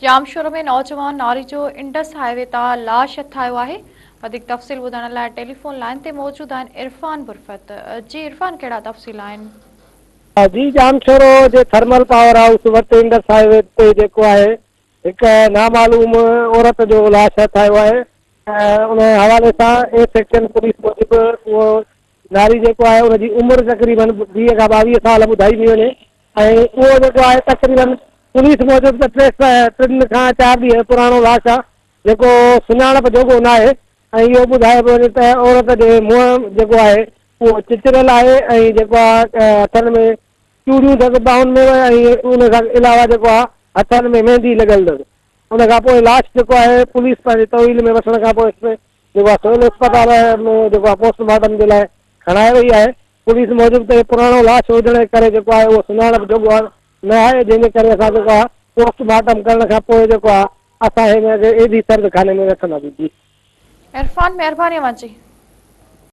जामशोर में नौजवान नारी जो इंडस हाईवे तां लाश हथायो आहे। वधीक तफ़सील ॿुधाइण लाइ टेलीफोन लाइन ते मौजूद आहिनि इरफान बुरफत। जी इरफान, कहिड़ा तफ़सील आहिनि? जी जामशोरो जे थर्मल पावर हाउस वटि इंडस हाईवे ते जेको आहे हिकु नामालूम औरत जो लाश हथायो आहे। उन हवाले सां ए सेक्शन पुलिस मूजिबि उहो नारी जेको आहे उनजी उमिरि तक़रीबन 20 खां 22 साल ॿुधाई थी वञे ऐं उहो जेको आहे तक़रीबन पुलिस मूजिबि त 3 खां 4 ॾींहं पुराणो लाश आहे जेको सुञाणप जोॻो न आहे ऐं इहो ॿुधायो पियो वञे त औरत जे मुंहुं जेको आहे उहो चिचिरियल आहे ऐं जेको आहे हथनि में चूड़ियूं अथसि ॿाहुनि में ऐं उन खां अलावा जेको आहे हथनि में मेहंदी लॻल अथसि। उन खां पोइ लाश जेको आहे पुलिस पंहिंजे तहवील में वठण खां पोइ जेको आहे सिविल अस्पताल में जेको आहे पोस्टमार्टम जे लाइ खणाए वई आहे। पुलिस मूजिबि त पुराणो लाश हुजण जे करे जेको आहे उहो सुञाणप जोॻो आहे न आहे, जंहिंजे करे असां जेको आहे पोस्टमार्टम करण खां पोइ जेको आहे असां हिनखे एडी सर्द खाने में रखंदासीं। जी इरफान, महिरबानी जी।